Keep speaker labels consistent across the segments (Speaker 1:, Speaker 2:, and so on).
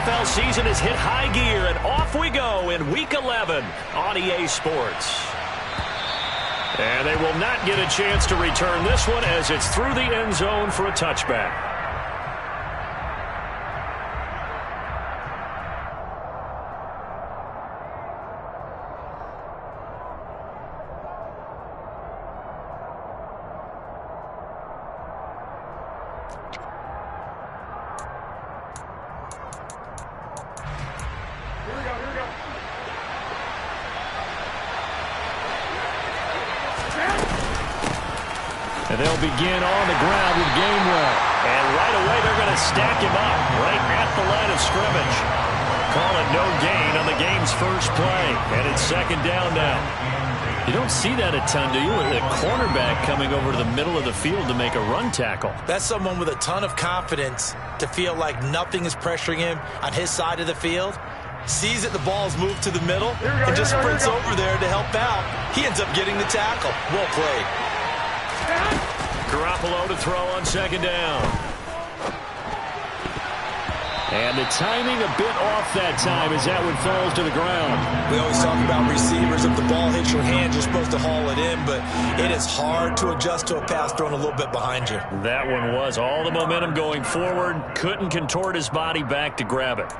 Speaker 1: NFL season has hit high gear, and off we go in Week 11 on EA Sports. And they will not get a chance to return this one as it's through the end zone for a touchback. And they'll begin on the ground with Gainwell. And right away they're going to stack him up right at the line of scrimmage. Call it no gain on the game's first play. And it's second down now. You don't see that a ton, do you? With a cornerback coming over to the middle of the field to make a run tackle.
Speaker 2: That's someone with a ton of confidence to feel like nothing is pressuring him on his side of the field. Sees that the ball's moved to the middle and just sprints over there to help out. He ends up getting the tackle. Well played.
Speaker 1: Garoppolo to throw on second down. And the timing a bit off that time as that one falls to the ground.
Speaker 2: We always talk about receivers. If the ball hits your hand, you're supposed to haul it in, but it is hard to adjust to a pass thrown a little bit behind you.
Speaker 1: That one was all the momentum going forward. Couldn't contort his body back to grab it.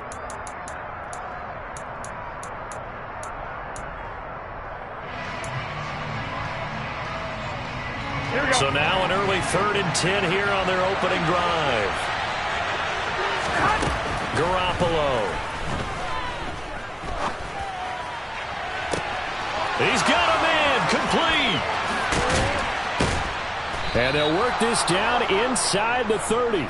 Speaker 1: So now an early 3rd and 10 here on their opening drive. Garoppolo. He's got a man complete. And they'll work this down inside the 30. All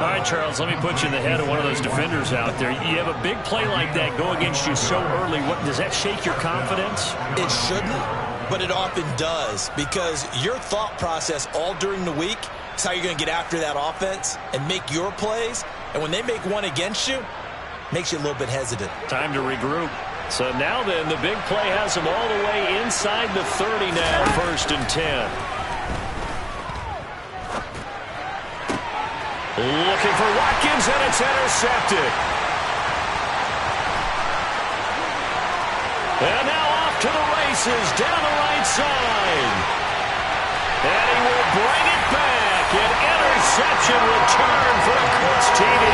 Speaker 1: right, Charles, let me put you in the head of one of those defenders out there. You have a big play like that go against you so early. Does that shake your confidence?
Speaker 2: It shouldn't. But it often does, because your thought process all during the week is how you're going to get after that offense and make your plays. And when they make one against you, makes you a little bit hesitant. Time to regroup. So now then, the big play has them all the way inside the 30 now, 1st and 10. Looking for Watkins, and it's intercepted. And now off to the races down the right side. And he will bring it back. An interception return for a Colts TD.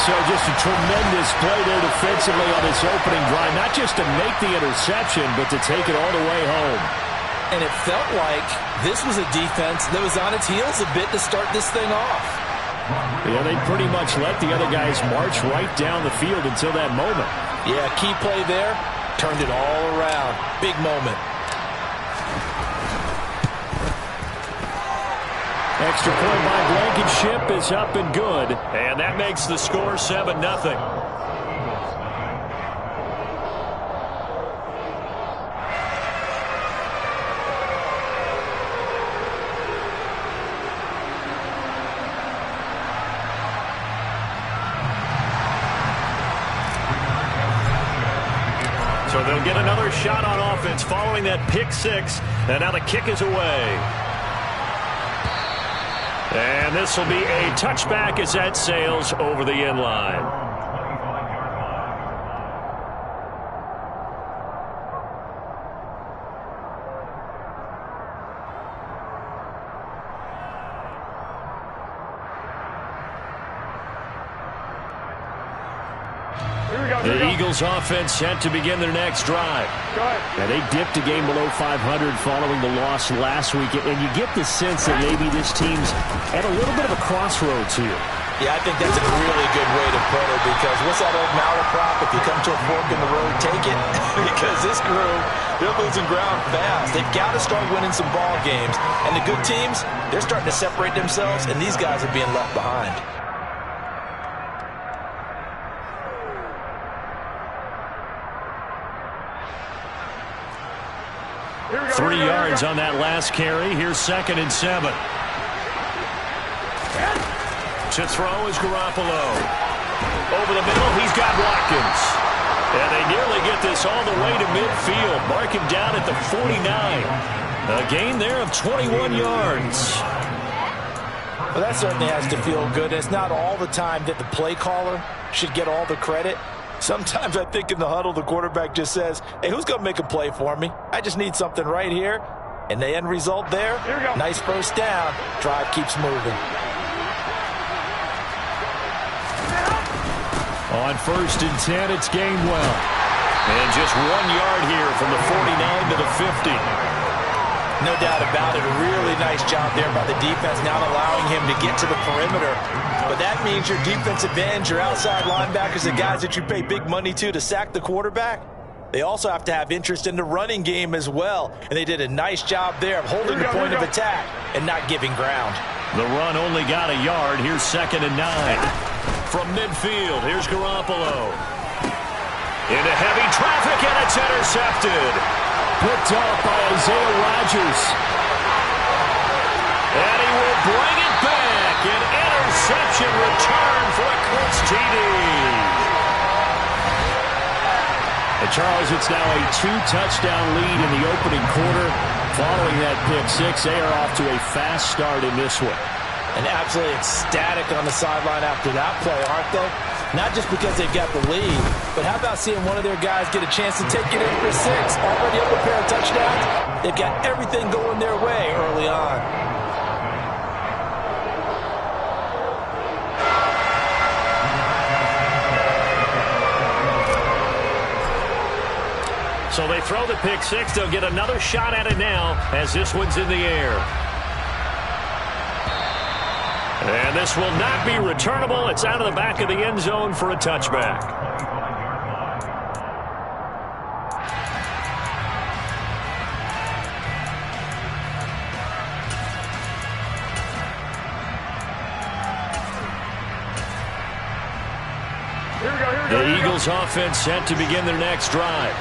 Speaker 3: So just a tremendous play there defensively on this opening drive. Not just to make the interception, but to take it all the way home.
Speaker 2: And it felt like this was a defense that was on its heels a bit to start this thing off.
Speaker 3: Yeah, they pretty much let the other guys march right down the field until that moment.
Speaker 2: Yeah, key play there. Turned it all around. Big moment.
Speaker 3: Extra point by Blankenship is up and good.
Speaker 1: And that makes the score 7-0. So they'll get another shot on offense following that pick six. And now the kick is away. And this will be a touchback as that sails over the end line. The Eagles offense set to begin their next drive.
Speaker 3: And they dipped a game below 500 following the loss last week. And you get the sense that maybe this team's at a little bit of a crossroads here.
Speaker 2: Yeah, I think that's a really good way to put it, because what's that old malaprop? If you come to a fork in the road, take it. Because this group, they're losing ground fast. They've got to start winning some ball games. And the good teams, they're starting to separate themselves, and these guys are being left behind.
Speaker 1: 3 yards on that last carry. Here's 2nd and 7. To throw is Garoppolo. Over the middle, he's got Watkins. And they nearly get this all the way to midfield. Mark him down at the 49. A gain there of 21 yards.
Speaker 2: Well, that certainly has to feel good. It's not all the time that the play caller should get all the credit. Sometimes I think in the huddle, the quarterback just says, hey, who's going to make a play for me? I just need something right here. And the end result there, nice first down. Drive keeps moving.
Speaker 3: On 1st and 10, it's Gainwell.
Speaker 1: And just 1 yard here from the 49 to the 50.
Speaker 2: No doubt about it. A really nice job there by the defense, not allowing him to get to the perimeter. But that means your defensive ends, your outside linebackers, the guys that you pay big money to sack the quarterback, they also have to have interest in the running game as well. And they did a nice job there of holding the point of attack and not giving ground.
Speaker 1: The run only got a yard. Here's 2nd and 9. From midfield, here's Garoppolo. Into heavy traffic, and it's intercepted.
Speaker 3: Picked off by Isaiah Rodgers.
Speaker 1: And he will bring it back. An interception return for a Colts TD.
Speaker 3: And Charles, it's now a 2-touchdown lead in the opening quarter. Following that pick six, they are off to a fast start in this one.
Speaker 2: And absolutely ecstatic on the sideline after that play, aren't they? Not just because they've got the lead, but how about seeing one of their guys get a chance to take it in for 6? Already up a pair of touchdowns. They've got everything going their way early on.
Speaker 1: So they throw the pick six. They'll get another shot at it now as this one's in the air. And this will not be returnable. It's out of the back of the end zone for a touchback. The Eagles offense set to begin their next drive.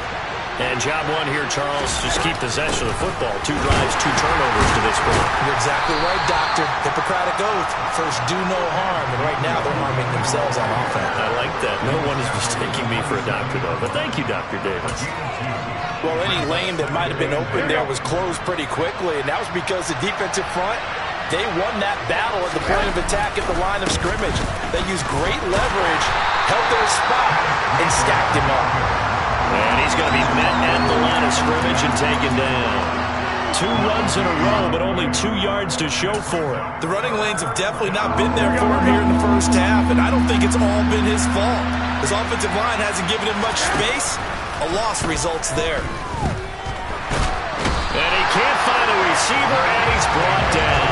Speaker 1: And job one here, Charles, just keep possession of the football. 2 drives, 2 turnovers to this point.
Speaker 2: You're exactly right, Doctor. Hippocratic oath. First, do no harm. And right now, they're harming themselves on offense.
Speaker 1: I like that. No one is mistaking me for a doctor, though. But thank you, Dr. Davis.
Speaker 2: Well, any lane that might have been open there was closed pretty quickly. And that was because the defensive front, they won that battle at the point of attack at the line of scrimmage. They used great leverage, held their spot, and stacked him up.
Speaker 1: And he's going to be met at the line of scrimmage and taken down. 2 runs in a row, but only 2 yards to show for it.
Speaker 2: The running lanes have definitely not been there for him here in the first half, and I don't think it's all been his fault. His offensive line hasn't given him much space. A loss results there.
Speaker 1: And he can't find a receiver, and he's brought down.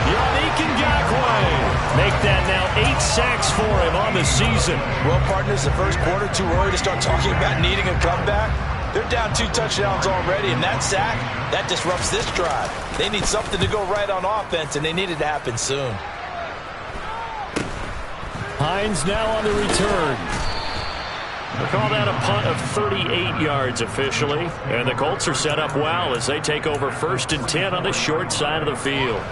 Speaker 1: Yannick Ngakoue. Make that now 8 sacks for him on the season.
Speaker 2: Well, partners, the first quarter, too early to start talking about needing a comeback. They're down 2 touchdowns already, and that sack, that disrupts this drive. They need something to go right on offense, and they need it to happen soon.
Speaker 3: Hines now on the return.
Speaker 1: We'll call that a punt of 38 yards officially. And the Colts are set up well as they take over 1st and 10 on the short side of the field.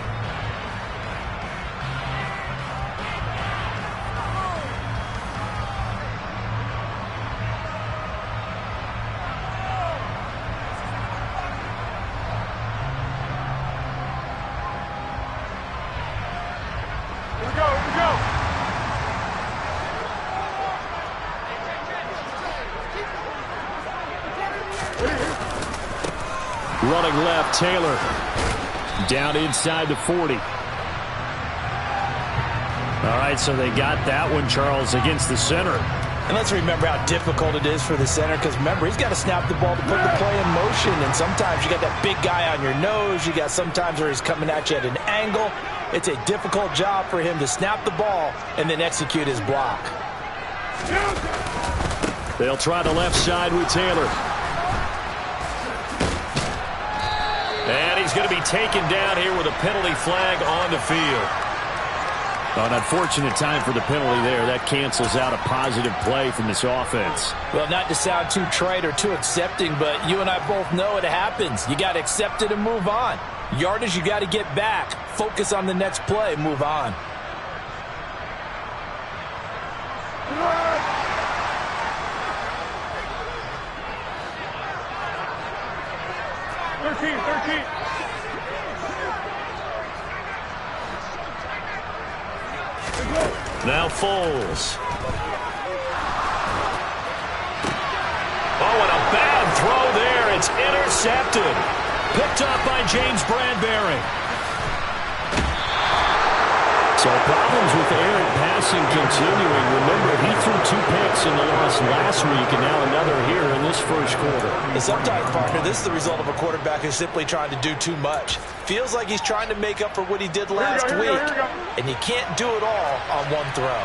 Speaker 3: Running left, Taylor. Down inside the 40. All right, so they got that one, Charles, against the center.
Speaker 2: And let's remember how difficult it is for the center, because remember, he's got to snap the ball to put the play in motion, and sometimes you got that big guy on your nose. You got sometimes where he's coming at you at an angle. It's a difficult job for him to snap the ball and then execute his block.
Speaker 3: They'll try the left side with Taylor.
Speaker 1: And he's going to be taken down here with a penalty flag on the field.
Speaker 3: An unfortunate time for the penalty there. That cancels out a positive play from this offense.
Speaker 2: Well, not to sound too trite or too accepting, but you and I both know it happens. You got to accept it and move on. Yardage, you got to get back. Focus on the next play, move on.
Speaker 1: Now Foles. Oh, and a bad throw there. It's intercepted. Picked up by James Bradbury. So problems with errant passing continuing. Remember, he threw 2 picks in the loss last week, and now another here in this first quarter.
Speaker 2: And sometimes, partner, this is the result of a quarterback who's simply trying to do too much. Feels like he's trying to make up for what he did last week, and you can't do it all on one throw.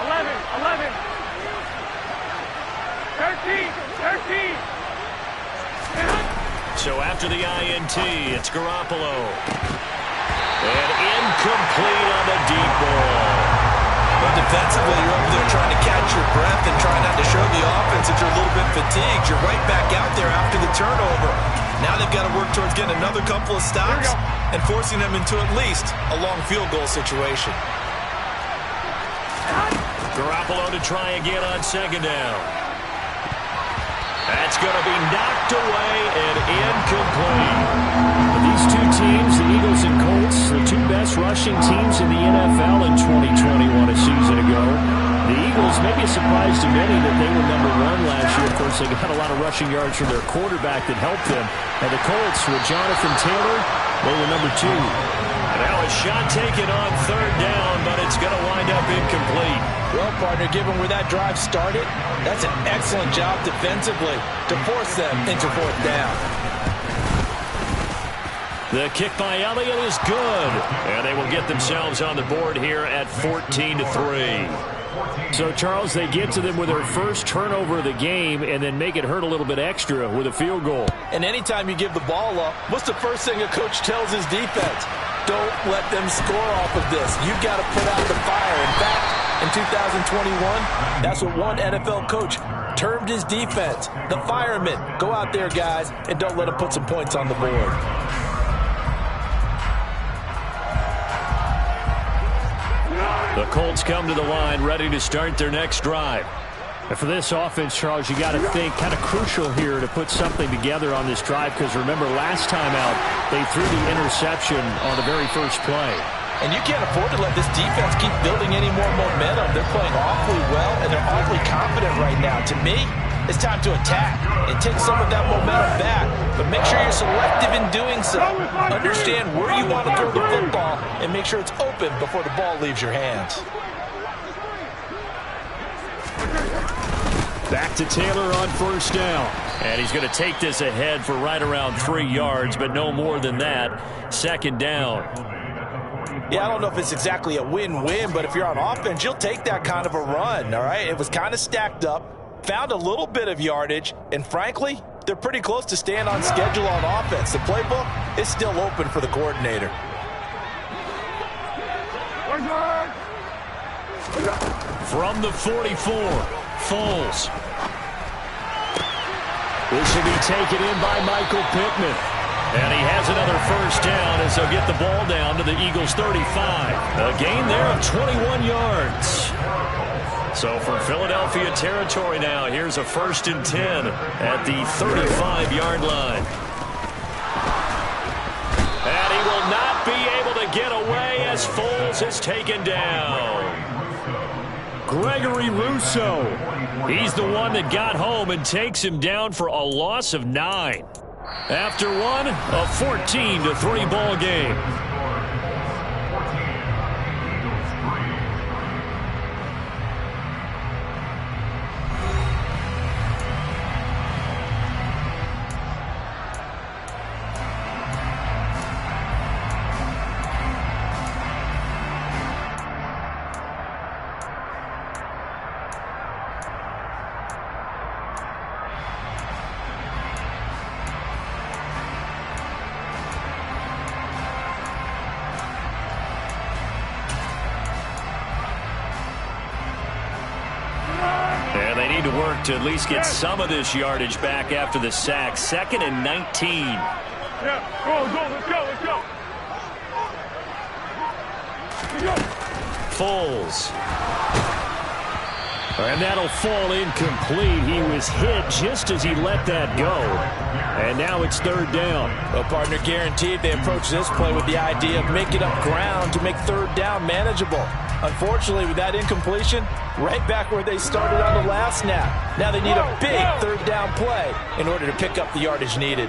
Speaker 4: 11. 13.
Speaker 1: So after the INT, it's Garoppolo. And incomplete on the deep ball.
Speaker 2: But defensively, you're up there trying to catch your breath and trying not to show the offense that you're a little bit fatigued. You're right back out there after the turnover. Now they've got to work towards getting another couple of stops and forcing them into at least a long field goal situation.
Speaker 1: Garoppolo to try again on second down. That's going to be knocked away and incomplete. These two teams, the Eagles and Colts, the two best rushing teams in the NFL in 2021 a season ago. The Eagles, maybe a surprise to many that they were number 1 last year. Of course, they got a lot of rushing yards from their quarterback that helped them. And the Colts with Jonathan Taylor, they were number 2. Now a shot taken on third down, but it's going to wind up incomplete.
Speaker 2: Well, partner, given where that drive started, that's an excellent job defensively to force them into fourth down.
Speaker 1: The kick by Elliott is good, and they will get themselves on the board here at 14-3.
Speaker 3: So, Charles, they get to them with their first turnover of the game and then make it hurt a little bit extra with a field goal.
Speaker 2: And anytime you give the ball up, what's the first thing a coach tells his defense? Don't let them score off of this. You've got to put out the fire. In fact, in 2021, that's what one NFL coach termed his defense. The firemen. Go out there, guys, and don't let them put some points on the board.
Speaker 1: The Colts come to the line ready to start their next drive.
Speaker 3: And for this offense, Charles, you got to think kind of crucial here to put something together on this drive, because remember last time out they threw the interception on the very first play.
Speaker 2: And you can't afford to let this defense keep building any more momentum. They're playing awfully well, and they're awfully confident right now. To me, it's time to attack and take some of that momentum back. But make sure you're selective in doing so. Understand where you want to throw the football and make sure it's open before the ball leaves your hands.
Speaker 1: Back to Taylor on first down. And he's going to take this ahead for right around 3 yards, but no more than that. Second down.
Speaker 2: Yeah, I don't know if it's exactly a win-win, but if you're on offense, you'll take that kind of a run, all right? It was kind of stacked up, found a little bit of yardage, and frankly, they're pretty close to staying on schedule on offense. The playbook is still open for the coordinator.
Speaker 1: From the 44, Foles. This will be taken in by Michael Pittman. And he has another first down as they'll get the ball down to the Eagles' 35. A gain there of 21 yards. So from Philadelphia territory now, here's a 1st and 10 at the 35-yard line. And he will not be able to get away as Foles is taken down. Gregory Rousseau. He's the one that got home and takes him down for a loss of 9. After one, a 14-3 ball game. To at least get some of this yardage back after the sack. 2nd and 19.
Speaker 4: Yeah, let's go.
Speaker 1: Foles.
Speaker 3: And that'll fall incomplete. He was hit just as he let that go. And now it's third down.
Speaker 2: Well, partner, guaranteed they approach this play with the idea of making up ground to make third down manageable. Unfortunately, with that incompletion, right back where they started on the last snap. Now they need a big third down play in order to pick up the yardage needed.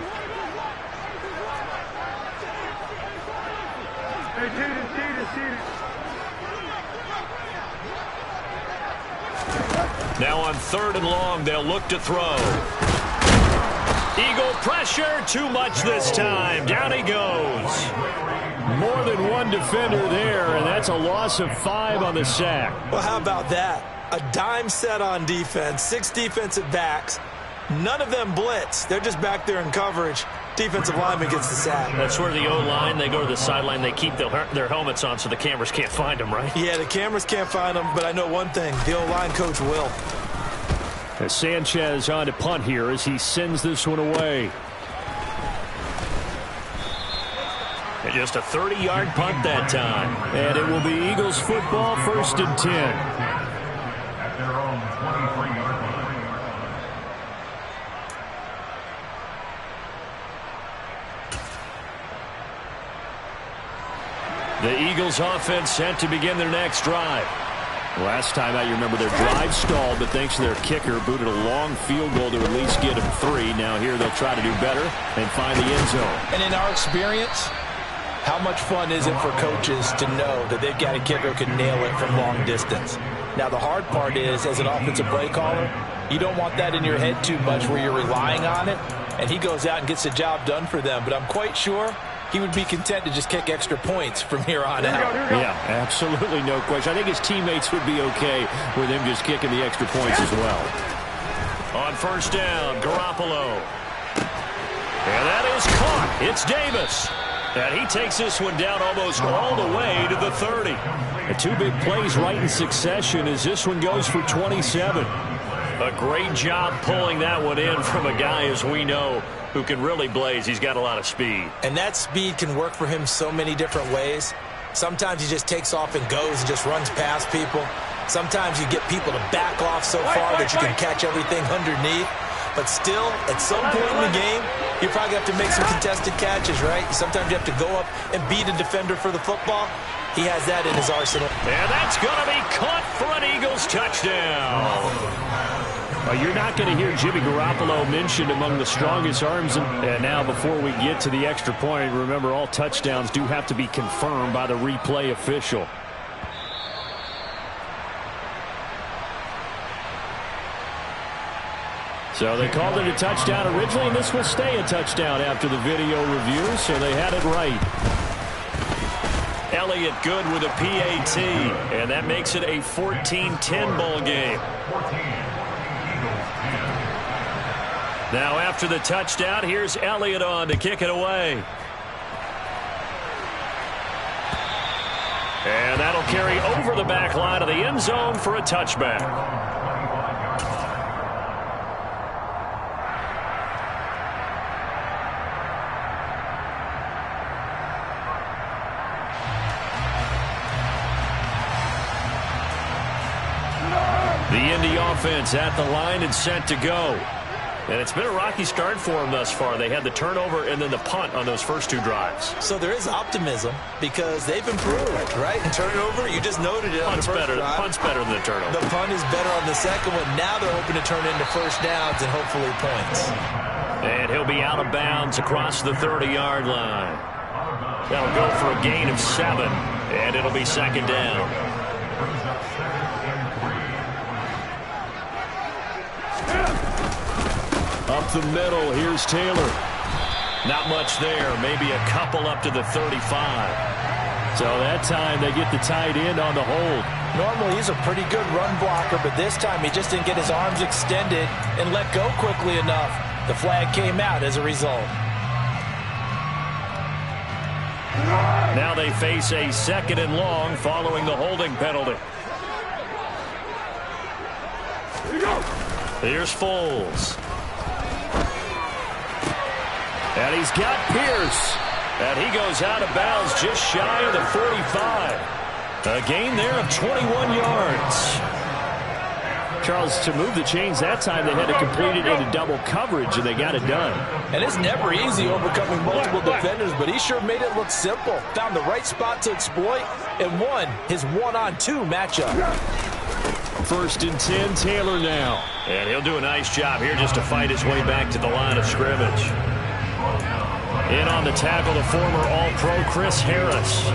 Speaker 1: Now on 3rd and long, they'll look to throw. Eagle pressure, too much this time. Down he goes.
Speaker 3: More than one defender there, and that's a loss of 5 on the sack.
Speaker 2: Well, how about that? A dime set on defense, 6 defensive backs. None of them blitz. They're just back there in coverage. Defensive lineman gets the sack.
Speaker 1: That's where the O-line, they go to the sideline, they keep their helmets on so the cameras can't find them, right?
Speaker 2: Yeah, the cameras can't find them, but I know one thing. The O-line coach will.
Speaker 3: As Sanchez on to punt here as he sends this one away.
Speaker 1: And just a 30-yard punt that time.
Speaker 3: And it will be Eagles football, 1st and 10.
Speaker 5: At their own 23-yard line.
Speaker 3: The Eagles offense set to begin their next drive. Last time out, you remember their drive stalled, but thanks to their kicker, booted a long field goal to at least get them 3. Now here they'll try to do better and find the end zone.
Speaker 2: And in our experience, how much fun is it for coaches to know that they've got a kicker who can nail it from long distance? Now the hard part is, as an offensive play caller, you don't want that in your head too much where you're relying on it, and he goes out and gets the job done for them. But I'm quite sure he would be content to just kick extra points from here on out.
Speaker 3: Yeah, absolutely no question. I think his teammates would be okay with him just kicking the extra points as well.
Speaker 1: On 1st down, Garoppolo. And that is caught. It's Davis. And he takes this one down almost all the way to the 30.
Speaker 3: The 2 big plays right in succession as this one goes for 27.
Speaker 1: A great job pulling that one in from a guy, as we know, who can really blaze. He's got a lot of speed.
Speaker 2: And that speed can work for him so many different ways. Sometimes he just takes off and goes and just runs past people. Sometimes you get people to back off so far that you can catch everything underneath. But still, at some point in the game, you probably have to make some contested catches, right? Sometimes you have to go up and beat a defender for the football. He has that in his arsenal.
Speaker 1: And that's going to be caught for an Eagles touchdown.
Speaker 3: You're not going to hear Jimmy Garoppolo mentioned among the strongest arms. And now before we get to the extra point, remember all touchdowns do have to be confirmed by the replay official. So they called it a touchdown originally, and this will stay a touchdown after the video review, so they had it right.
Speaker 1: Elliott good with a PAT, and that makes it a 14-10 ball game. Now after the touchdown, here's Elliott on to kick it away. And that'll carry over the back line of the end zone for a touchback. The Indy offense at the line and set to go. And it's been a rocky start for them thus far. They had the turnover and then the punt on those first 2 drives.
Speaker 2: So there is optimism because they've improved, right? And turnover, you just noted it on the first drive.
Speaker 1: Punt's better than the turnover.
Speaker 2: The punt is better on the second one. Now they're hoping to turn into first downs and hopefully points.
Speaker 1: And he'll be out of bounds across the 30-yard line. That'll go for a gain of 7. And it'll be 2nd down.
Speaker 3: Up the middle, here's Taylor.
Speaker 1: Not much there, maybe a couple up to the 35.
Speaker 3: So that time they get the tight end on the hold.
Speaker 2: Normally he's a pretty good run blocker, but this time he just didn't get his arms extended and let go quickly enough. The flag came out as a result.
Speaker 1: Now they face a 2nd and long following the holding penalty. Here's Foles. And he's got Pierce. And he goes out of bounds just shy of the 45. A gain there of 21 yards.
Speaker 3: Charles, to move the chains that time, they had to complete it into double coverage, and they got it done.
Speaker 2: And it's never easy overcoming multiple defenders, but he sure made it look simple. Found the right spot to exploit and won his one-on-two matchup.
Speaker 3: 1st and 10, Taylor now.
Speaker 1: And he'll do a nice job here just to fight his way back to the line of scrimmage. In on the tackle, the former All-Pro Chris Harris.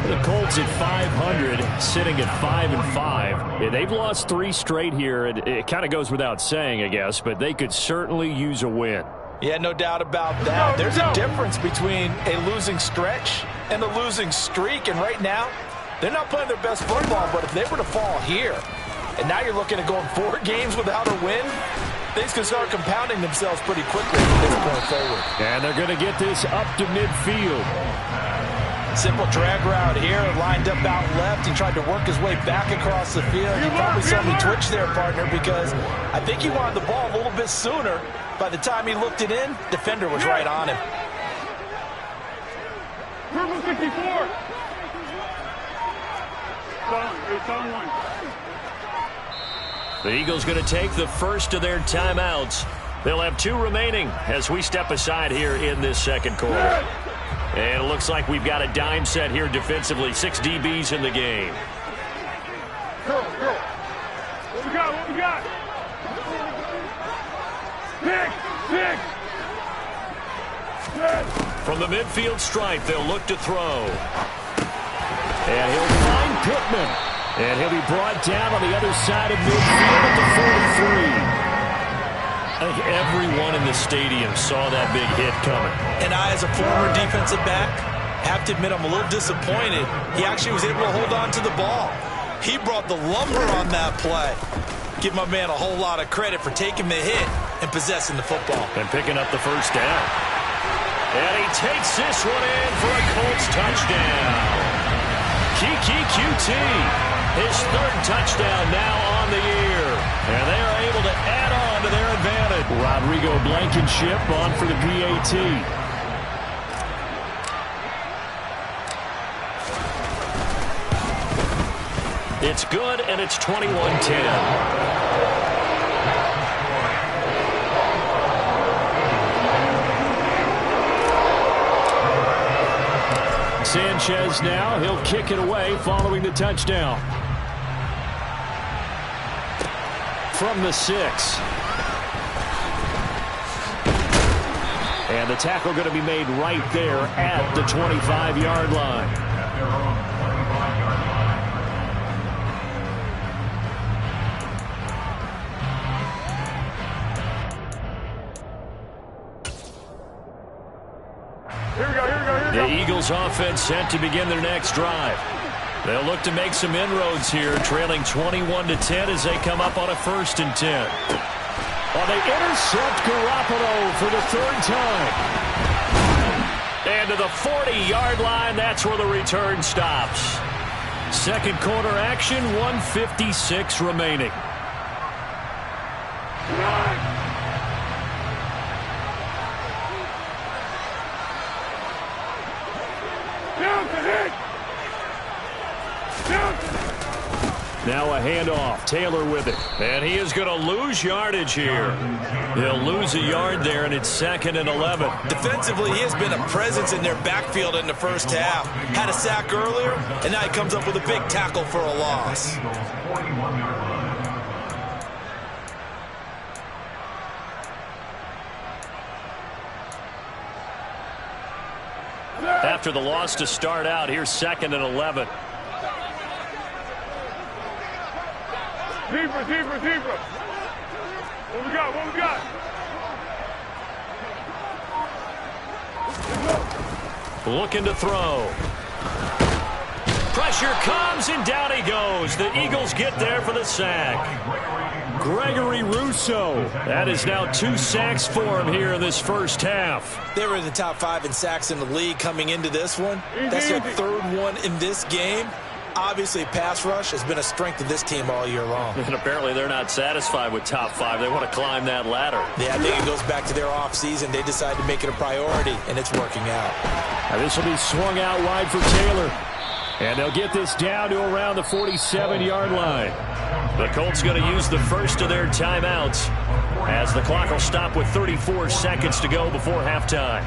Speaker 1: The Colts at 500, sitting at 5-5. Yeah, they've lost 3 straight here. It kind of goes without saying, I guess, but they could certainly use a win.
Speaker 2: Yeah, no doubt about that. There's a difference between a losing stretch and a losing streak, and right now, they're not playing their best football, but if they were to fall here, and now you're looking at going 4 games without a win, things can start compounding themselves pretty quickly from this point forward.
Speaker 3: And they're going to get this up to midfield.
Speaker 2: Simple drag route here, lined up out left. He tried to work his way back across the field. You probably saw me twitch there, partner, because I think he wanted the ball a little bit sooner. By the time he looked it in, defender was right on him.
Speaker 4: Purple 64. It's on 1.
Speaker 1: The Eagles going to take the first of their timeouts. They'll have 2 remaining as we step aside here in this second quarter. And it looks like we've got a dime set here defensively. 6 DBs in the game.
Speaker 4: Go. What we got? Pick.
Speaker 1: From the midfield stripe, they'll look to throw. And he'll find Pittman. And he'll be brought down on the other side of midfield at the 43. I think everyone in the stadium saw that big hit coming.
Speaker 2: And I, as a former defensive back, have to admit I'm a little disappointed. He actually was able to hold on to the ball. He brought the lumber on that play. Give my man a whole lot of credit for taking the hit and possessing the football.
Speaker 1: And picking up the first down. And he takes this one in for a Colts touchdown. Kiki QT, his 3rd touchdown now on the year. And they are able to add on to their advantage.
Speaker 3: Rodrigo Blankenship on for the PAT.
Speaker 1: It's good, and it's 21-10.
Speaker 3: Sanchez now, he'll kick it away following the touchdown. From the 6. And the tackle going to be made right there at the 25-yard line.
Speaker 4: Here we go.
Speaker 1: The Eagles offense set to begin their next drive. They'll look to make some inroads here, trailing 21-10 as they come up on a 1st and 10. Well, they intercept Garoppolo for the 3rd time. And to the 40-yard line, that's where the return stops. Second quarter action, 1:56 remaining. Now a handoff. Taylor with it. And he is going to lose yardage here. He'll lose a yard there, and it's 2nd and 11.
Speaker 2: Defensively, he has been a presence in their backfield in the first half. Had a sack earlier, and now he comes up with a big tackle for a loss.
Speaker 1: After the loss to start out, here's 2nd and 11.
Speaker 4: Deeper. What we got?
Speaker 1: Looking to throw. Pressure comes, and down he goes. The Eagles get there for the sack. Gregory Rousseau. That is now 2 sacks for him here in this first half.
Speaker 2: They were in the top 5 in sacks in the league coming into this one. That's their 3rd one in this game. Obviously, pass rush has been a strength of this team all year long.
Speaker 1: And apparently they're not satisfied with top 5. They want to climb that ladder.
Speaker 2: Yeah, I think it goes back to their offseason. They decided to make it a priority, and it's working out.
Speaker 3: Now this will be swung out wide for Taylor. And they'll get this down to around the 47-yard line. The Colts going to use the first of their timeouts as the clock will stop with 34 seconds to go before halftime.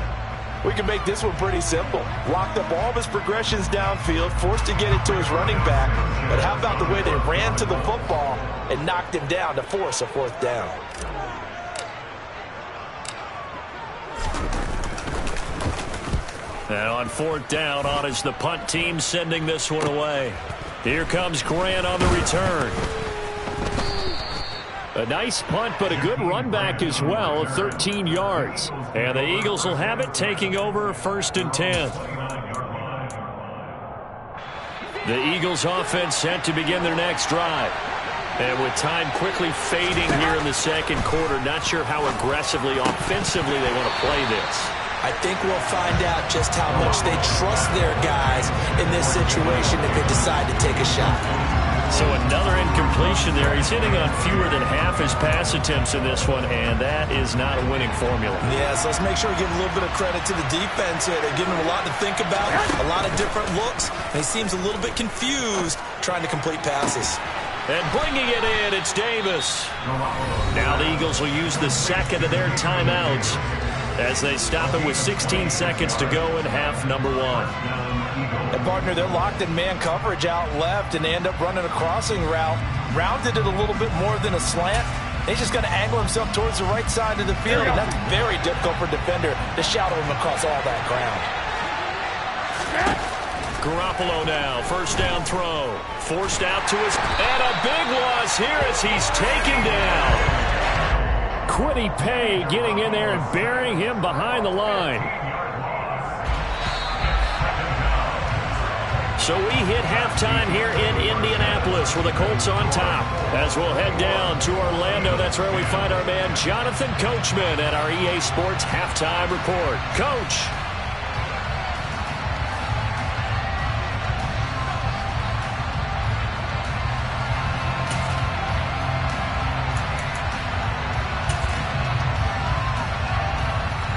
Speaker 2: We can make this one pretty simple. Locked up all of his progressions downfield, forced to get it to his running back. But how about the way they ran to the football and knocked him down to force a fourth down?
Speaker 3: And on fourth down, on is the punt team sending this one away. Here comes Grant on the return. A nice punt, but a good run back as well of 13 yards. And the Eagles will have it, taking over 1st and 10. The Eagles offense set to begin their next drive. And with time quickly fading here in the second quarter, not sure how aggressively, offensively they want to play this.
Speaker 2: I think we'll find out just how much they trust their guys in this situation if they decide to take a shot.
Speaker 3: So another incompletion there. He's hitting on fewer than half his pass attempts in this one, and that is not a winning formula.
Speaker 2: Yeah, so let's make sure we give a little bit of credit to the defense here. They're giving him a lot to think about, a lot of different looks, and he seems a little bit confused trying to complete passes.
Speaker 3: And bringing it in, it's Davis. Now the Eagles will use the second of their timeouts as they stop it with 16 seconds to go in half number one.
Speaker 2: And partner, they're locked in man coverage out left, and they end up running a crossing route. Rounded it a little bit more than a slant. He's just going to angle himself towards the right side of the field, and that's very difficult for a defender to shadow him across all that ground.
Speaker 3: Garoppolo now, first down throw. Forced out to his, and a big loss here as he's taken down. Quiddy Pay getting in there and burying him behind the line. So we hit halftime here in Indianapolis with the Colts on top. As we'll head down to Orlando, that's where we find our man Jonathan Coachman at our EA Sports Halftime Report. Coach.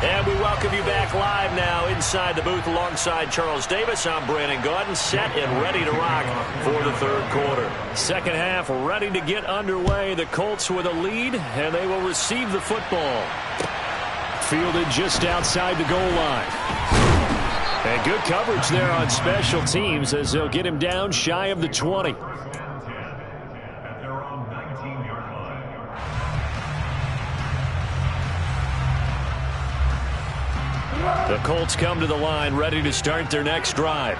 Speaker 3: And we welcome you back live now inside the booth alongside Charles Davis. I'm Brandon Gaudin, set and ready to rock for the third quarter. Second half ready to get underway. The Colts with a lead, and they will receive the football. Fielded just outside the goal line. And good coverage there on special teams as they'll get him down shy of the 20. The Colts come to the line ready to start their next drive.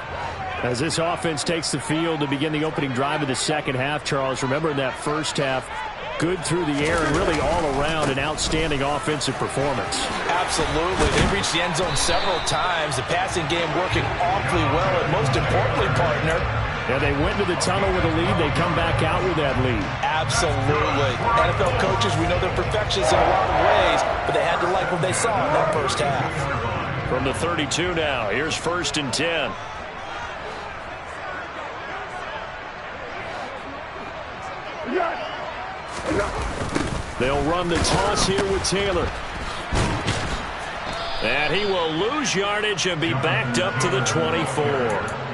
Speaker 3: As this offense takes the field to begin the opening drive of the second half, Charles, remember in that first half, good through the air and really all around an outstanding offensive performance.
Speaker 2: Absolutely. They reached the end zone several times. The passing game working awfully well, and most importantly, partner,
Speaker 3: yeah, they went to the tunnel with a lead. They come back out with that lead.
Speaker 2: Absolutely. NFL coaches, we know they're perfectionists in a lot of ways, but they had to like what they saw in that first half.
Speaker 3: From the 32 now, here's 1st and 10. They'll run the toss here with Taylor. And he will lose yardage and be backed up to the 24.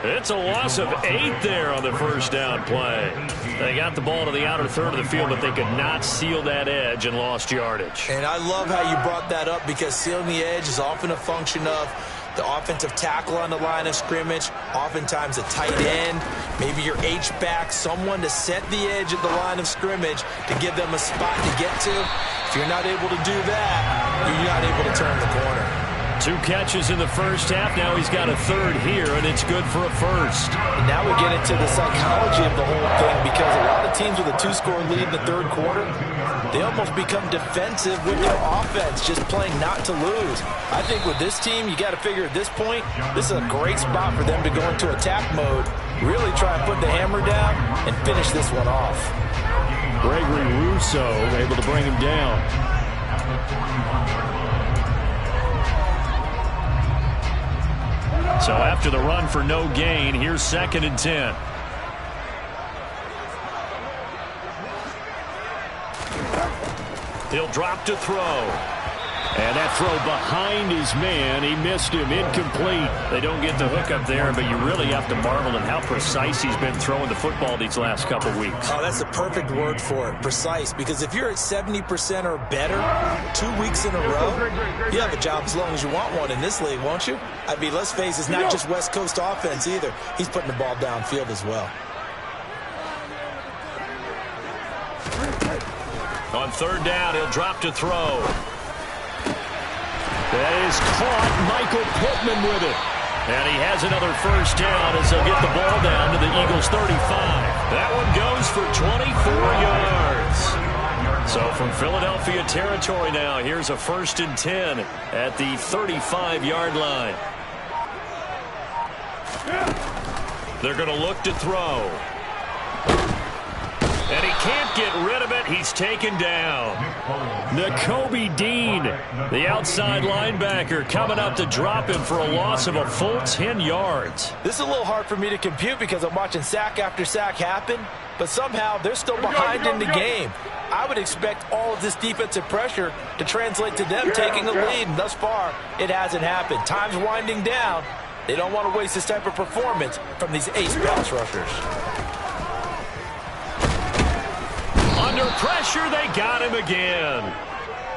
Speaker 3: It's a loss of 8 there on the first down play. They got the ball to the outer third of the field, but they could not seal that edge and lost yardage.
Speaker 2: And I love how you brought that up, because sealing the edge is often a function of the offensive tackle on the line of scrimmage, oftentimes a tight end, maybe your H-back, someone to set the edge at the line of scrimmage to give them a spot to get to. If you're not able to do that, you're not able to turn the corner.
Speaker 3: 2 catches in the first half. Now he's got a third here, and it's good for a first.
Speaker 2: And now we get into the psychology of the whole thing, because a lot of teams with a 2-score lead in the third quarter, they almost become defensive with their offense, just playing not to lose. I think with this team, you got to figure at this point, this is a great spot for them to go into attack mode, really try and put the hammer down and finish this one off.
Speaker 3: Gregory Rousseau able to bring him down. So after the run for no gain, here's 2nd and 10. He'll drop to throw. And that throw behind his man, he missed him, incomplete.
Speaker 1: They don't get the hook up there, but you really have to marvel at how precise he's been throwing the football these last couple weeks.
Speaker 2: Oh, that's the perfect word for it, precise, because if you're at 70% or better 2 weeks in a row, you have a job as long as you want one in this league, won't you? I mean, let's face it, it's not just West Coast offense either. He's putting the ball downfield as well.
Speaker 1: On third down, he'll drop to throw. That is caught. Michael Pittman with it. And he has another first down as they'll get the ball down to the Eagles' 35. That one goes for 24 yards. So from Philadelphia territory now, here's a 1st and 10 at the 35-yard line. They're going to look to throw. And he can't get rid of it. He's taken down. Nakobe Dean, the outside linebacker, coming up to drop him for a loss of a full 10 yards.
Speaker 2: This is a little hard for me to compute because I'm watching sack after sack happen, but somehow they're still behind in the game. I would expect all of this defensive pressure to translate to them taking a lead, and thus far, it hasn't happened. Time's winding down. They don't want to waste this type of performance from these ace pass rushers.
Speaker 1: Under pressure, they got him again.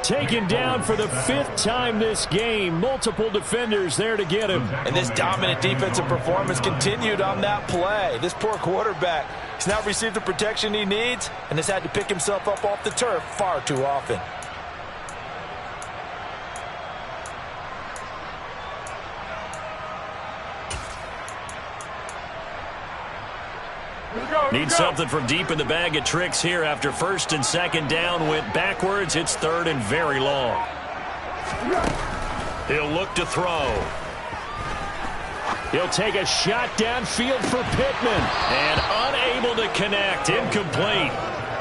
Speaker 3: Taken down for the 5th time this game. Multiple defenders there to get him.
Speaker 2: And this dominant defensive performance continued on that play. This poor quarterback has now received the protection he needs and has had to pick himself up off the turf far too often.
Speaker 1: Need something from deep in the bag of tricks here after 1st and 2nd down went backwards. It's 3rd and very long. He'll look to throw.
Speaker 3: He'll take a shot downfield for Pittman.
Speaker 1: And unable to connect. Incomplete.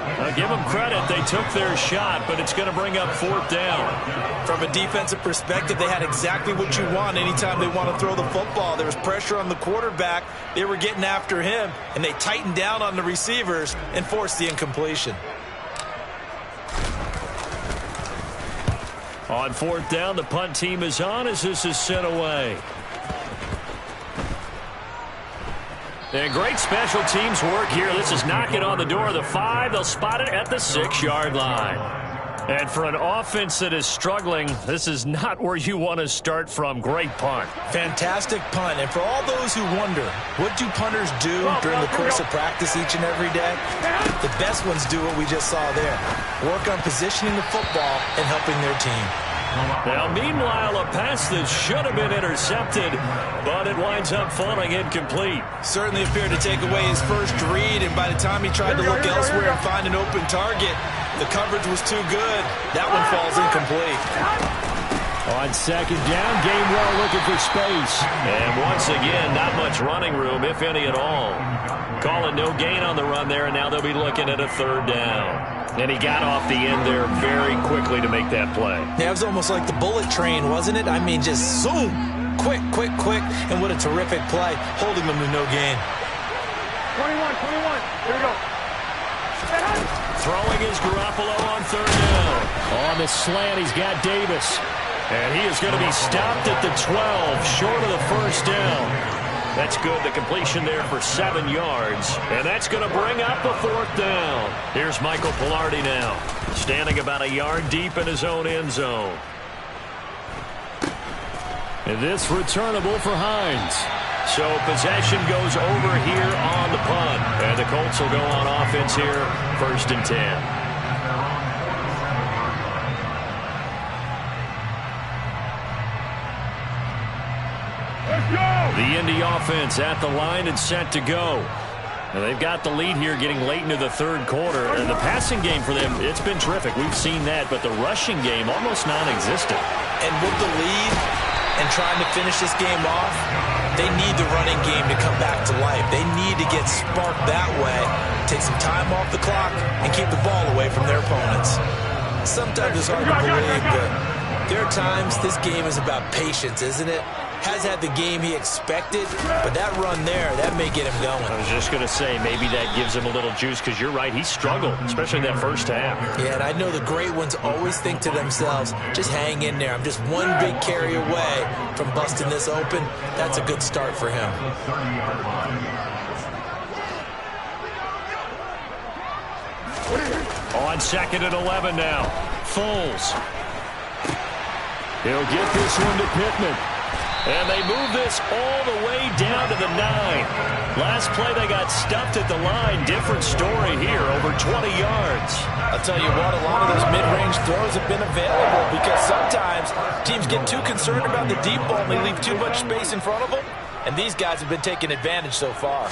Speaker 1: Now give them credit. They took their shot, but it's going to bring up 4th down.
Speaker 2: From a defensive perspective, they had exactly what you want anytime they want to throw the football. There was pressure on the quarterback. They were getting after him, and they tightened down on the receivers and forced the incompletion.
Speaker 1: On 4th down, the punt team is on as this is sent away. And great special teams work here. This is knocking on the door of the 5. They'll spot it at the 6-yard line. And for an offense that is struggling, this is not where you want to start from. Great punt.
Speaker 2: Fantastic punt. And for all those who wonder, what do punters do during the course of practice each and every day? The best ones do what we just saw there. Work on positioning the football and helping their team.
Speaker 1: Now, meanwhile, a pass that should have been intercepted, but it winds up falling incomplete.
Speaker 2: Certainly appeared to take away his first read, and by the time he tried to look elsewhere and find an open target, the coverage was too good. That one falls incomplete.
Speaker 3: On 2nd down, Gainwell looking for space.
Speaker 1: And once again, not much running room, if any at all. Calling no gain on the run there, and now they'll be looking at a 3rd down. And he got off the end there very quickly to make that play.
Speaker 2: Yeah, it was almost like the bullet train, wasn't it? I mean, just zoom. Quick, quick, quick. And what a terrific play, holding them to no gain.
Speaker 4: 21. Here we go.
Speaker 1: Throwing is Garoppolo on 3rd down.
Speaker 3: On the slant, he's got Davis.
Speaker 1: And he is going to be stopped at the 12, short of the 1st down. That's good. The completion there for 7 yards. And that's going to bring up a 4th down. Here's Michael Pilardi now, standing about a yard deep in his own end zone.
Speaker 3: And this returnable for Hines.
Speaker 1: So possession goes over here on the punt. And the Colts will go on offense here, 1st and 10. The Indy offense at the line and set to go. And they've got the lead here getting late into the 3rd quarter. And the passing game for them, it's been terrific. We've seen that. But the rushing game, almost non-existent.
Speaker 2: And with the lead and trying to finish this game off, they need the running game to come back to life. They need to get sparked that way, take some time off the clock, and keep the ball away from their opponents. Sometimes it's hard to believe, but there are times this game is about patience, isn't it? has had the game he expected, but that run there, that may get him going.
Speaker 1: I was just going to say, maybe that gives him a little juice, because you're right, he struggled, especially that first half.
Speaker 2: Yeah, and I know the great ones always think to themselves, just hang in there. I'm just one big carry away from busting this open. That's a good start for him.
Speaker 1: On 2nd and 11 now. Foles. He'll get this one to Pittman. And they move this all the way down to the 9. Last play, they got stuffed at the line. Different story here, over 20 yards.
Speaker 2: I'll tell you what, a lot of those mid-range throws have been available because sometimes teams get too concerned about the deep ball and they leave too much space in front of them. And these guys have been taking advantage so far.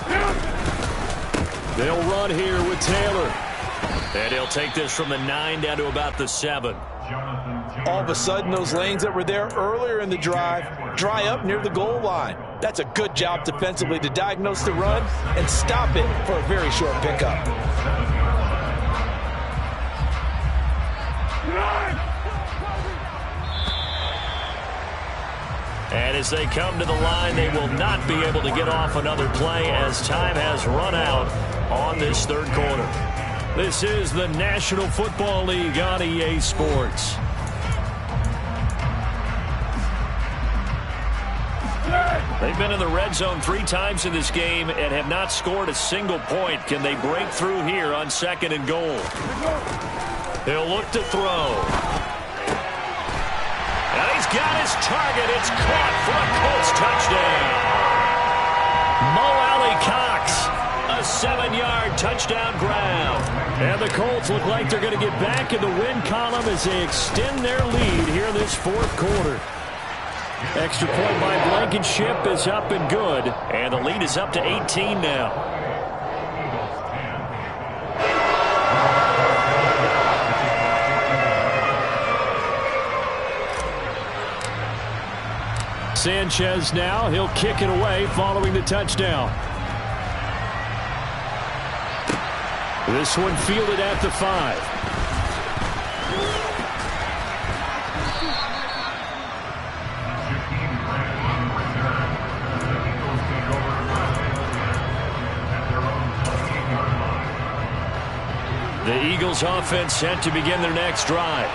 Speaker 1: They'll run here with Taylor. And he'll take this from the 9 down to about the 7.
Speaker 2: All of a sudden, those lanes that were there earlier in the drive dry up near the goal line. That's a good job defensively to diagnose the run and stop it for a very short pickup.
Speaker 1: And as they come to the line, they will not be able to get off another play as time has run out on this third quarter. This is the National Football League on EA Sports. They've been in the red zone 3 times in this game and have not scored a single point. Can they break through here on 2nd and goal? He'll look to throw. And he's got his target. It's caught for a Colts touchdown. Mo Alley-Cox, a 7-yard touchdown grab. And the Colts look like they're going to get back in the win column as they extend their lead here in this 4th quarter. Extra point by Blankenship is up and good. And the lead is up to 18 now. Sanchez now. He'll kick it away following the touchdown. This one fielded at the 5. The Eagles offense set to begin their next drive.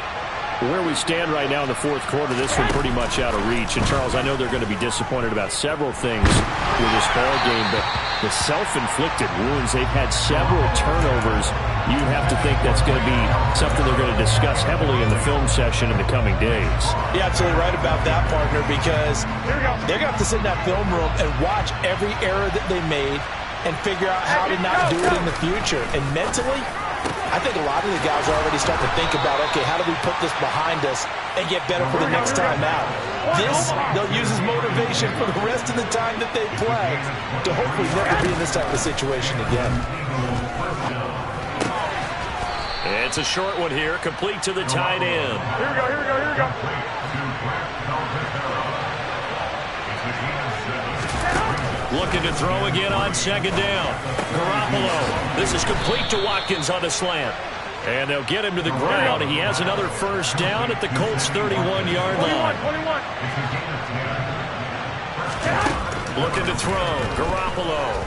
Speaker 1: Where we stand right now in the 4th quarter, this one pretty much out of reach. And, Charles, I know they're going to be disappointed about several things with this ball game, but the self-inflicted wounds, they've had several turnovers. You'd have to think that's going to be something they're going to discuss heavily in the film session in the coming days.
Speaker 2: You're absolutely right about that, partner, because they're going to have to sit in that film room and watch every error that they made and figure out how to not do it in the future. And mentally, I think a lot of the guys are already starting to think about, okay, how do we put this behind us and get better for the next time out? This, they'll use as motivation for the rest of the time that they play to hopefully never be in this type of situation again.
Speaker 1: It's a short one here, complete to the tight end.
Speaker 4: Here we go, here we go, here we go.
Speaker 1: Looking to throw again on 2nd down. Garoppolo. This is complete to Watkins on the slant. And they'll get him to the ground. He has another first down at the Colts' 31-yard line. 21. Looking to throw. Garoppolo.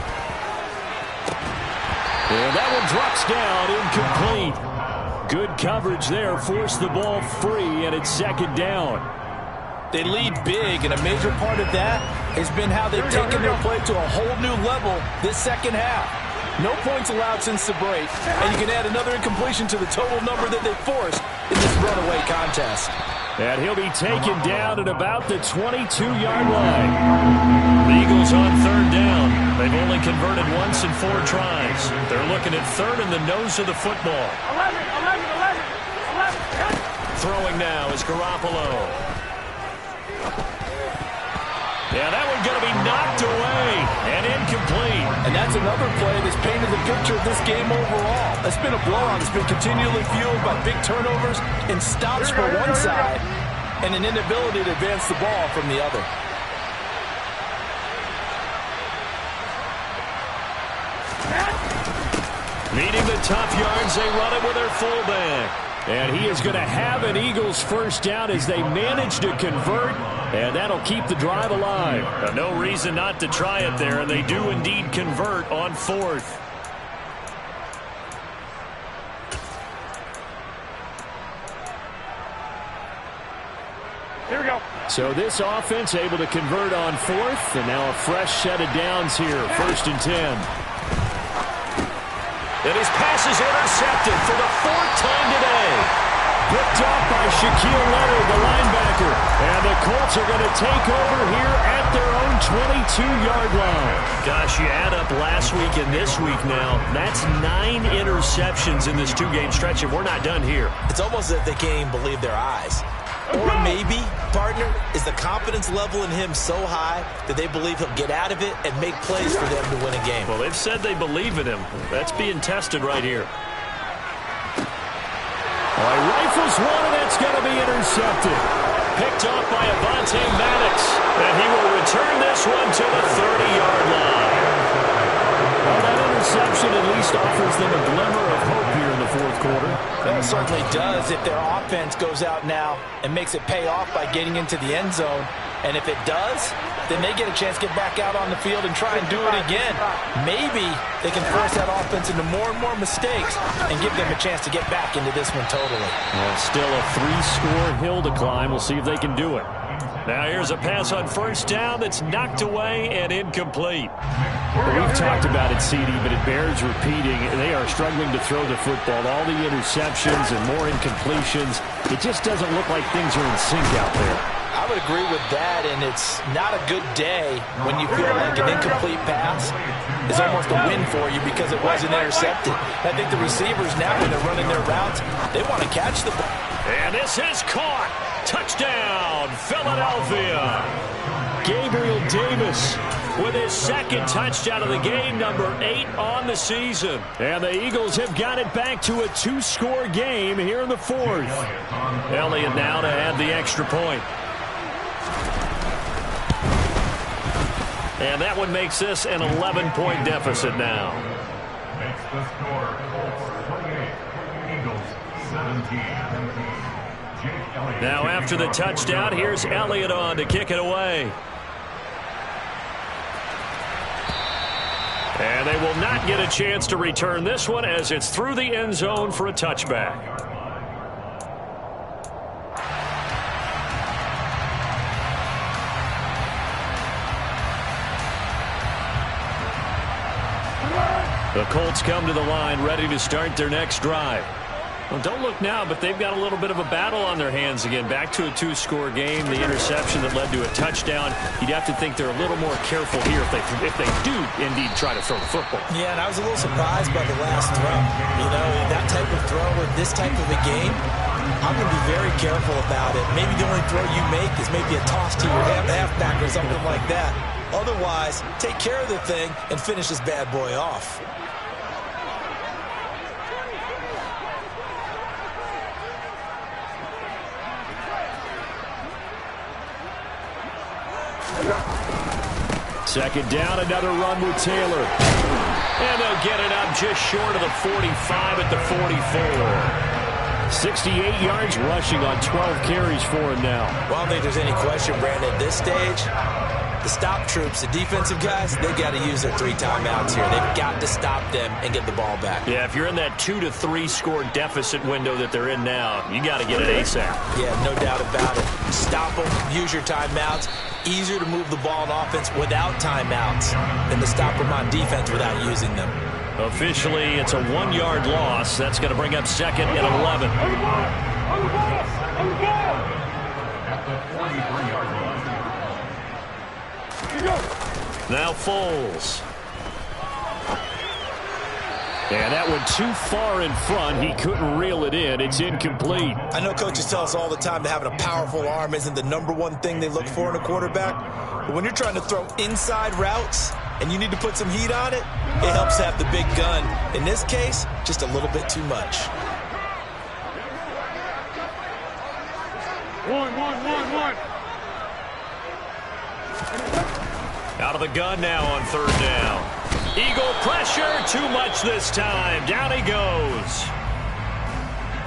Speaker 1: And that one drops down, incomplete. Good coverage there. Forced the ball free, and it's 2nd down.
Speaker 2: They lead big, and a major part of that has been how they've taken their play to a whole new level this 2nd half. No points allowed since the break, and you can add another incompletion to the total number that they forced in this runaway contest.
Speaker 1: And he'll be taken down at about the 22-yard line. The Eagles on 3rd down. They've only converted once in 4 tries. They're looking at 3rd in the nose of the football.
Speaker 4: 11.
Speaker 1: Throwing now is Garoppolo. Yeah, that one's going to be knocked away and incomplete.
Speaker 2: And that's another play that's painted the picture of this game overall. It's been a blowout. It's been continually fueled by big turnovers and stops for one side and an inability to advance the ball from the other.
Speaker 1: Needing the tough yards, they run it with their fullback.
Speaker 3: And he is going to have an Eagles first down as they manage to convert, and that'll keep the drive alive.
Speaker 1: No reason not to try it there, and they do indeed convert on 4th.
Speaker 4: Here we go.
Speaker 3: So this offense able to convert on 4th, and now a fresh set of downs here, 1st and 10.
Speaker 1: And his pass is intercepted for the 4th time today.
Speaker 3: Picked off by Shaquille Leonard, the linebacker. And the Colts are going to take over here at their own 22-yard line.
Speaker 1: Gosh, you add up last week and this week now. That's 9 interceptions in this 2-game stretch, and we're not done here.
Speaker 2: It's almost as if they can't even believe their eyes. Or maybe, partner, is the confidence level in him so high that they believe he'll get out of it and make plays for them to win a game.
Speaker 1: Well, they've said they believe in him. That's being tested right here.
Speaker 3: Rifles one, and that's going to be intercepted.
Speaker 1: Picked off by Avonte Maddox. And he will return this one to the 30-yard line.
Speaker 3: Well, that interception at least offers them a glimmer of hope here in the 4th quarter.
Speaker 2: Well, it certainly does if their offense goes out now and makes it pay off by getting into the end zone. And if it does, then they get a chance to get back out on the field and try and do it again. Maybe they can force that offense into more and more mistakes and give them a chance to get back into this one totally.
Speaker 3: Well, still a 3-score hill to climb. We'll see if they can do it.
Speaker 1: Now here's a pass on 1st down that's knocked away and incomplete.
Speaker 3: Well, we've talked about it, CD, but it bears repeating. They are struggling to throw the football. All the interceptions and more incompletions. It just doesn't look like things are in sync out there.
Speaker 2: I would agree with that, and it's not a good day when you feel like an incomplete pass is almost a win for you because it wasn't intercepted. I think the receivers now, when they're running their routes, they want to catch the ball.
Speaker 1: And this is caught. Touchdown, Philadelphia.
Speaker 3: Gabriel Davis
Speaker 1: with his 2nd touchdown of the game, number 8 on the season.
Speaker 3: And the Eagles have got it back to a 2-score game here in the 4th.
Speaker 1: Elliott now to add the extra point. And that one makes this an 11-point deficit now.
Speaker 5: Makes the score 28, Eagles 17.
Speaker 1: Now after the touchdown, here's Elliott on to kick it away. And they will not get a chance to return this one as it's through the end zone for a touchback. The Colts come to the line ready to start their next drive. Well, don't look now, but they've got a little bit of a battle on their hands again. Back to a 2-score game. The interception that led to a touchdown. You'd have to think they're a little more careful here if they do indeed try to throw the football.
Speaker 2: Yeah, and I was a little surprised by the last throw. You know, that type of throw or this type of a game, I'm going to be very careful about it. Maybe the only throw you make is maybe a toss to your halfback or something like that. Otherwise, take care of the thing and finish this bad boy off.
Speaker 3: Second down, another run with Taylor.
Speaker 1: And they'll get it up just short of the 45 at the 44.
Speaker 3: 68 yards rushing on 12 carries for him now.
Speaker 2: Well, I don't think there's any question, Brandon, at this stage, the stop troops, the defensive guys, they got to use their 3 timeouts here. They've got to stop them and get the ball back.
Speaker 1: Yeah, if you're in that 2 to 3 score deficit window that they're in now, you got to get it ASAP.
Speaker 2: Yeah, no doubt about it. Stop them, use your timeouts. Easier to move the ball on offense without timeouts than to stop them on defense without using them.
Speaker 1: Officially, it's a 1-yard loss. That's going to bring up 2nd and 11.
Speaker 5: At the 43-yard line.
Speaker 1: Now Foles.
Speaker 3: And that went too far in front. He couldn't reel it in. It's incomplete.
Speaker 2: I know coaches tell us all the time that having a powerful arm isn't the #1 thing they look for in a quarterback. But when you're trying to throw inside routes and you need to put some heat on it, it helps have the big gun. In this case, just a little bit too much.
Speaker 4: One.
Speaker 1: Out of the gun now on 3rd down. Eagle pressure, too much this time. Down he goes.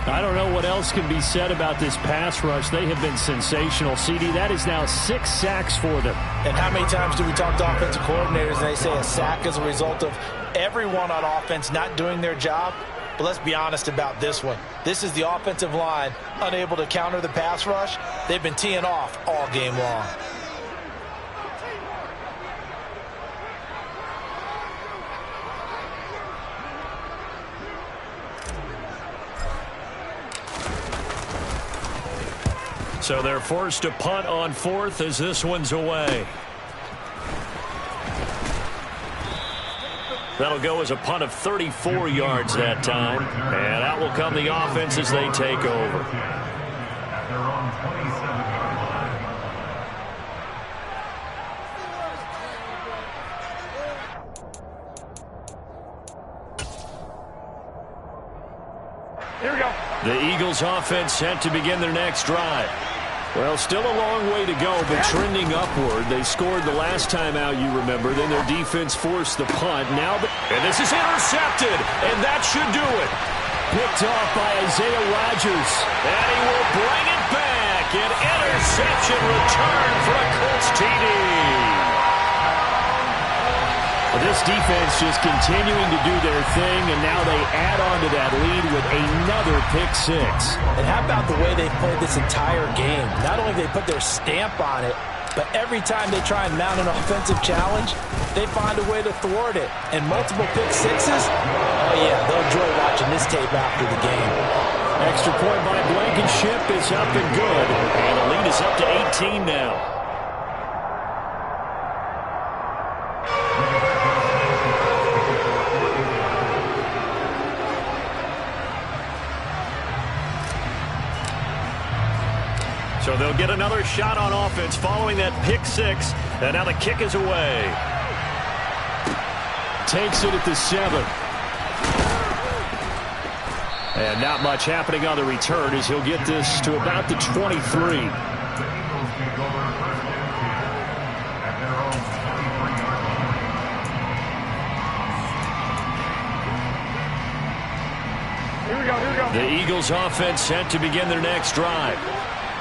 Speaker 3: I don't know what else can be said about this pass rush. They have been sensational. CD, that is now 6 sacks for them.
Speaker 2: And how many times do we talk to offensive coordinators and they say a sack is a result of everyone on offense not doing their job? But let's be honest about this one. This is the offensive line unable to counter the pass rush. They've been teeing off all game long.
Speaker 3: So they're forced to punt on 4th as this one's away. That'll go as a punt of 34 yards that time. And out will come the offense as they take over.
Speaker 5: At their own 27-yard line.
Speaker 4: Here we go.
Speaker 3: The Eagles offense set to begin their next drive. Well, still a long way to go, but trending upward. They scored the last time out, you remember. Then their defense forced the punt. And this is intercepted, and that should do it. Picked off by Isaiah Rodgers. And he will bring it back. An interception return for a Colts TD. This defense just continuing to do their thing, and now they add on to that lead with another pick 6.
Speaker 2: And how about the way they played this entire game? Not only did they put their stamp on it, but every time they try and mount an offensive challenge, they find a way to thwart it. And multiple pick 6s, oh yeah, they'll enjoy watching this tape after the game.
Speaker 3: Extra point by Blankenship is up and good, and the lead is up to 18 now. So they'll get another shot on offense following that pick 6. And now the kick is away. Takes it at the 7. And not much happening on the return as he'll get this to about the 23.
Speaker 5: The Eagles take over first and 10 at their own 23-yard line.
Speaker 4: Here we go. Here we go.
Speaker 3: The Eagles offense set to begin their next drive.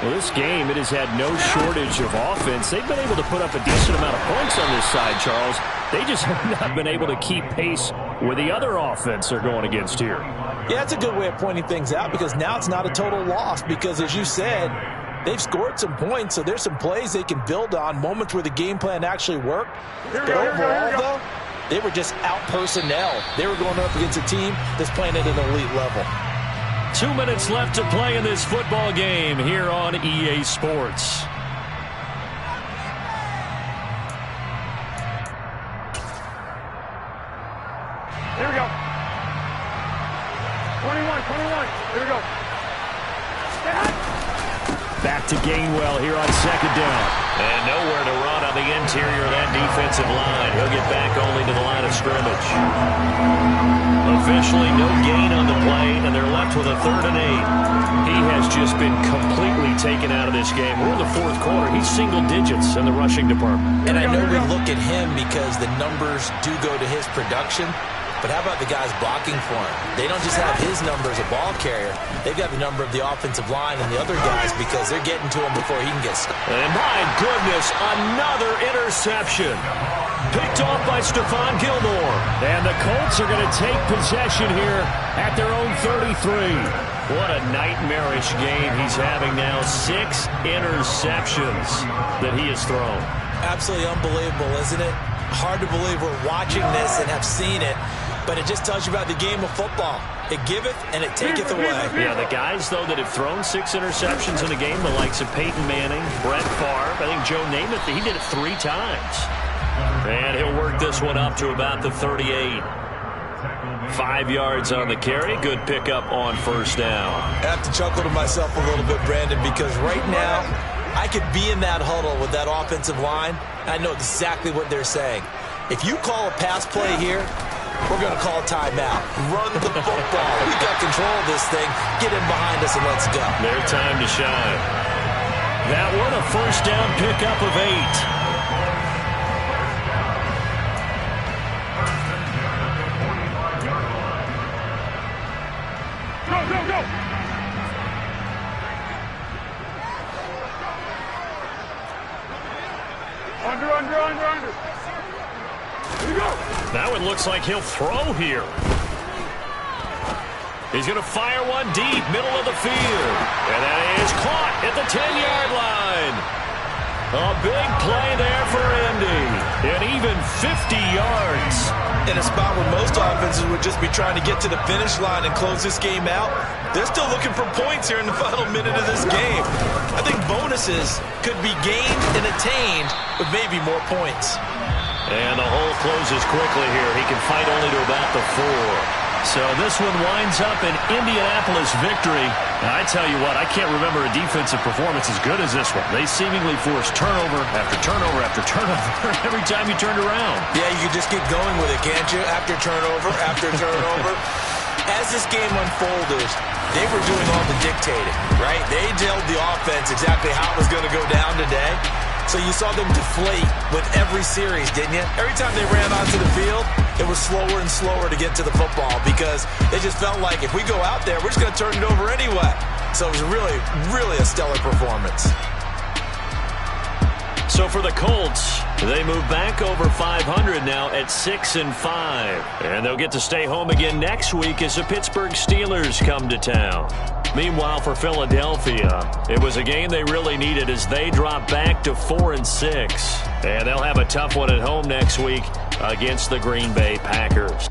Speaker 3: Well, this game, it has had no shortage of offense. They've been able to put up a decent amount of points on this side, Charles. They just have not been able to keep pace with the other offense they're going against here.
Speaker 2: Yeah, that's a good way of pointing things out because now it's not a total loss because, as you said, they've scored some points, so there's some plays they can build on, moments where the game plan actually worked. But overall, though, they were just out personnel. They were going up against a team that's playing at an elite level.
Speaker 3: 2 minutes left to play in this football game here on EA Sports.
Speaker 4: Here we go. 21. Here we go.
Speaker 3: Back to Gainwell here on second down. And nowhere to run on the interior of that defensive line. He'll get back only to the line of scrimmage. Officially no gain on the play, and they're left with a 3rd and 8. He has just been completely taken out of this game. We're in the 4th quarter. He's single digits in the rushing department.
Speaker 2: And I know we look at him because the numbers do go to his production. But how about the guys blocking for him? They don't just have his number as a ball carrier. They've got the number of the offensive line and the other guys because they're getting to him before he can get stuck.
Speaker 3: And my goodness, another interception. Picked off by Stephon Gilmore. And the Colts are going to take possession here at their own 33. What a nightmarish game he's having now. 6 interceptions that he has thrown.
Speaker 2: Absolutely unbelievable, isn't it? Hard to believe we're watching this and have seen it, but it just tells you about the game of football. It giveth and it taketh away.
Speaker 3: Yeah, the guys, though, that have thrown 6 interceptions in a game, the likes of Peyton Manning, Brett Favre, I think Joe Namath, he did it 3 times. And he'll work this one up to about the 38. 5 yards on the carry. Good pickup on first down.
Speaker 2: I have to chuckle to myself a little bit, Brandon, because right now I could be in that huddle with that offensive line. I know exactly what they're saying. If you call a pass play here, we're going to call a timeout. Run the football. We got control of this thing. Get in behind us and let's go.
Speaker 3: Their time to shine. That one, a first down pickup of 8.
Speaker 4: Go.
Speaker 1: looks like he'll throw here. He's going to fire one deep, middle of the field. And that is caught at the 10-yard line. A big play there for Indy. And even 50 yards.
Speaker 2: In a spot where most offenses would just be trying to get to the finish line and close this game out, they're still looking for points here in the final minute of this game. I think bonuses could be gained and attained with maybe more points.
Speaker 1: And the hole closes quickly here. He can fight only to about the 4. So this one winds up an Indianapolis victory. And I tell you what, I can't remember a defensive performance as good as this one. They seemingly forced turnover after turnover after turnover every time you turned around.
Speaker 2: Yeah, you can just keep going with it, can't you? After turnover, after turnover. As this game unfolded, they were doing all the dictating, right? They told the offense exactly how it was going to go down today. So you saw them deflate with every series, didn't you? Every time they ran onto the field, it was slower and slower to get to the football because they just felt like if we go out there, we're just going to turn it over anyway. So it was really, really a stellar performance.
Speaker 1: So for the Colts, they move back over 500 now at 6-5. And they'll get to stay home again next week as the Pittsburgh Steelers come to town. Meanwhile, for Philadelphia, it was a game they really needed as they drop back to 4-6. And they'll have a tough one at home next week against the Green Bay Packers.